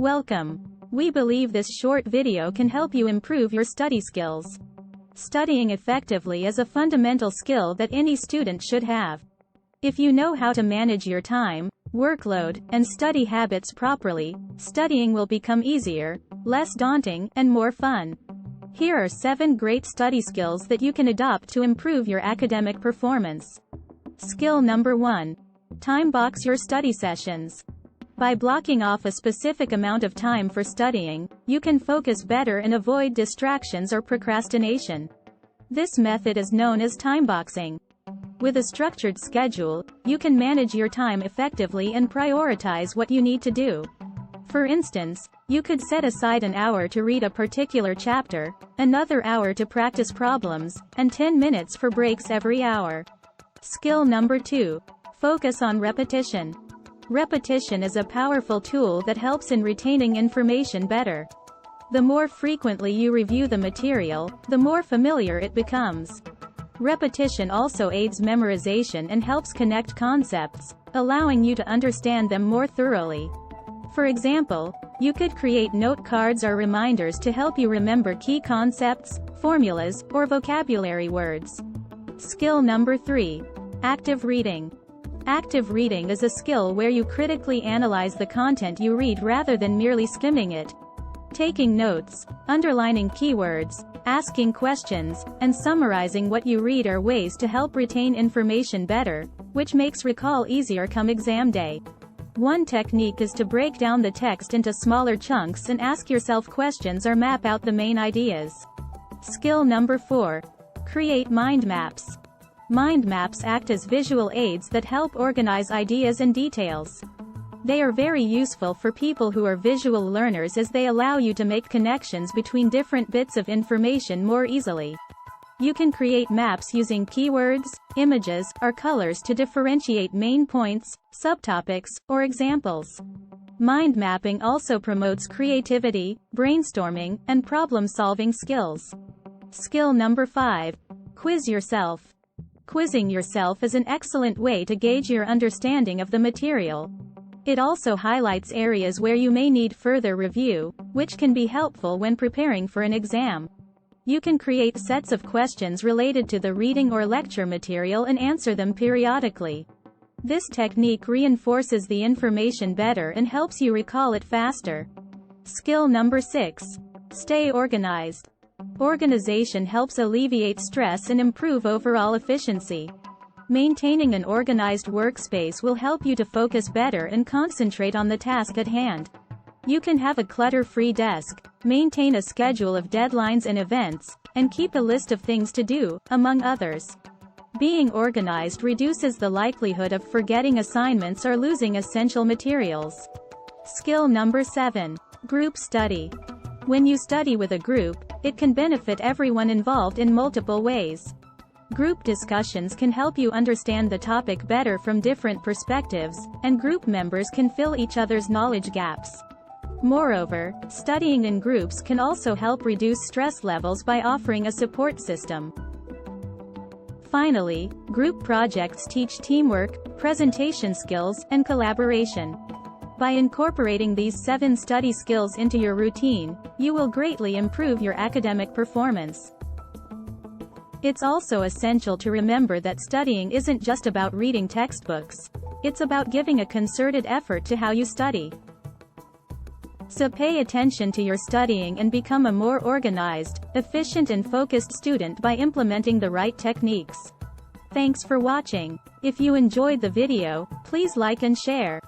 Welcome. We believe this short video can help you improve your study skills. Studying effectively is a fundamental skill that any student should have. If you know how to manage your time, workload, and study habits properly, studying will become easier, less daunting, and more fun. Here are 7 great study skills that you can adopt to improve your academic performance. Skill number 1. Time box your study sessions. By blocking off a specific amount of time for studying, you can focus better and avoid distractions or procrastination. This method is known as time boxing. With a structured schedule, you can manage your time effectively and prioritize what you need to do. For instance, you could set aside an hour to read a particular chapter, another hour to practice problems, and 10 minutes for breaks every hour. Skill number 2. Focus on repetition. Repetition is a powerful tool that helps in retaining information better. The more frequently you review the material, the more familiar it becomes. Repetition also aids memorization and helps connect concepts, allowing you to understand them more thoroughly. For example, you could create note cards or reminders to help you remember key concepts, formulas, or vocabulary words. Skill number 3. Active reading. Active reading is a skill where you critically analyze the content you read rather than merely skimming it. Taking notes, underlining keywords, asking questions, and summarizing what you read are ways to help retain information better, which makes recall easier come exam day. One technique is to break down the text into smaller chunks and ask yourself questions or map out the main ideas. Skill number 4. Create mind maps. Mind maps act as visual aids that help organize ideas and details. They are very useful for people who are visual learners as they allow you to make connections between different bits of information more easily. You can create maps using keywords, images, or colors to differentiate main points, subtopics, or examples. Mind mapping also promotes creativity, brainstorming, and problem-solving skills. Skill number 5. Quiz yourself. Quizzing yourself is an excellent way to gauge your understanding of the material. It also highlights areas where you may need further review, which can be helpful when preparing for an exam. You can create sets of questions related to the reading or lecture material and answer them periodically. This technique reinforces the information better and helps you recall it faster. Skill number 6. Stay organized. Organization helps alleviate stress and improve overall efficiency. Maintaining an organized workspace will help you to focus better and concentrate on the task at hand. You can have a clutter-free desk, maintain a schedule of deadlines and events, and keep a list of things to do, among others. Being organized reduces the likelihood of forgetting assignments or losing essential materials. Skill number 7. Group study. When you study with a group, it can benefit everyone involved in multiple ways. Group discussions can help you understand the topic better from different perspectives, and group members can fill each other's knowledge gaps. Moreover, studying in groups can also help reduce stress levels by offering a support system. Finally, group projects teach teamwork, presentation skills, and collaboration. By incorporating these 7 study skills into your routine, you will greatly improve your academic performance. It's also essential to remember that studying isn't just about reading textbooks. It's about giving a concerted effort to how you study. So pay attention to your studying and become a more organized, efficient and focused student by implementing the right techniques. Thanks for watching. If you enjoyed the video, please like and share.